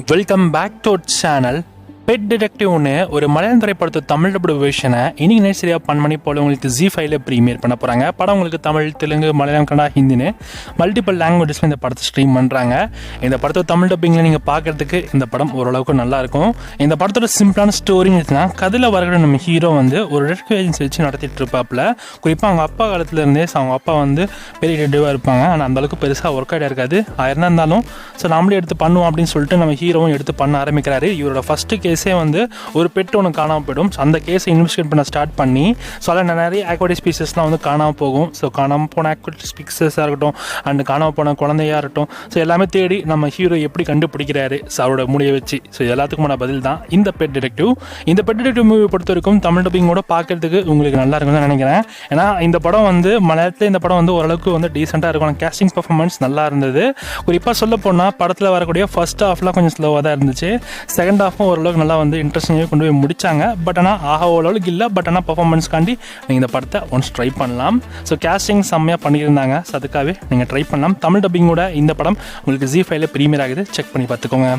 Welcome back to our channel. Pet டிடெக்டிவ்னு ஒரு மலையாள திரைப்படத்தை தமிழ் டப்டு வெர்ஷனை இன்னைக்கு நைட் சரியாக 10 மணி போல் உங்களுக்கு ZEE5 ப்ரீமியர் பண்ண போகிறாங்க. படம் உங்களுக்கு தமிழ், தெலுங்கு, மலையாளம், கன்னடா, ஹிந்தின்னு மல்டிபிள் லாங்குவேஜஸில் இந்த படத்தை ஸ்ட்ரீம் பண்ணுறாங்க. இந்த படத்தை தமிழ் டப்பிங்கில் நீங்கள் பார்க்குறதுக்கு இந்த படம் ஓரளவுக்கு நல்லாயிருக்கும். இந்த படத்தோட சிம்பிளான ஸ்டோரின்னு எடுத்துனா, கதையில் வரக்கூடிய நம்ம ஹீரோ ஒரு டிடெக்டிவ் ஏஜென்சி வச்சு நடத்திட்டு இருப்பாப்புல. குறிப்பாக அவங்க அப்பா காலத்துலேருந்தே அவங்க அப்பா பெரிய டிடெக்டிவாக இருப்பாங்க. ஆனால் அந்தளவுக்கு பெருசாக ஒர்க் ஆகிட்டா இருக்காது. ஆயிரம் இருந்தாலும் நம்மளே எடுத்து பண்ணுவோம் அப்படின்னு சொல்லிட்டு நம்ம ஹீரோவும் எடுத்து பண்ண ஆரம்பிக்கிறாரு. இவரோட ஃபஸ்ட்டு கேஸே ஒரு பெட் ஒன்று காணாமல் போயிடும். அந்த கேஸை இன்வெஸ்டிகேட் பண்ண ஸ்டார்ட் பண்ணி அதில் நிறைய ஆக்வாட்டிக் ஸ்பீசஸ்லாம் காணாமல் போகும். காணாமல் போன ஆக்வாட்டிக் ஸ்பீசஸாக இருக்கட்டும் அண்ட் காணாமல் போன குழந்தையாக இருக்கட்டும், எல்லாமே தேடி நம்ம ஹீரோ எப்படி கண்டுபிடிக்கிறாரு அவரோட முடியை வச்சு. எல்லாத்துக்குமான பதில் தான் இந்த பெட் டிடெக்டிவ். இந்த பெட் டிடெக்டிவ் மூவி பொறுத்த வரைக்கும் தமிழ் டப்பிங்கோட பார்க்கறதுக்கு உங்களுக்கு நல்லா இருக்கும்னு தான் நினைக்கிறேன். ஏன்னா இந்த படம் மலையாளத்தில் இந்த படம் ஓரளவுக்கு டீசெண்டாக இருக்கும். கேஸ்டிங் பர்ஃபார்மன்ஸ் நல்லா இருந்தது. குறிப்பாக சொல்ல போனால் படத்தில் வரக்கூடிய ஃபர்ஸ்ட் ஹாஃப்லாம் கொஞ்சம் ஸ்லோவாக தான் இருந்துச்சு. செகண்ட் ஹாஃபும் ஓரளவுக்கு நல்லா இன்ட்ரெஸ்டிங்காக கொண்டு போய் முடிச்சாங்க. பட் ஆனால் ஓரளவுக்கு இல்லை. பட் ஆனால் பர்ஃபார்மன்ஸ்காண்டி நீங்கள் இந்த படத்தை ஒன்ஸ் ட்ரை பண்ணலாம். கேஸ்டிங் செம்மையாக பண்ணியிருந்தாங்க. அதுக்காகவே நீங்கள் ட்ரை பண்ணலாம். தமிழ் டப்பிங்கோட இந்த படம் உங்களுக்கு ZEE5 ப்ரீமியர் ஆகுது. செக் பண்ணி பார்த்துக்கோங்க.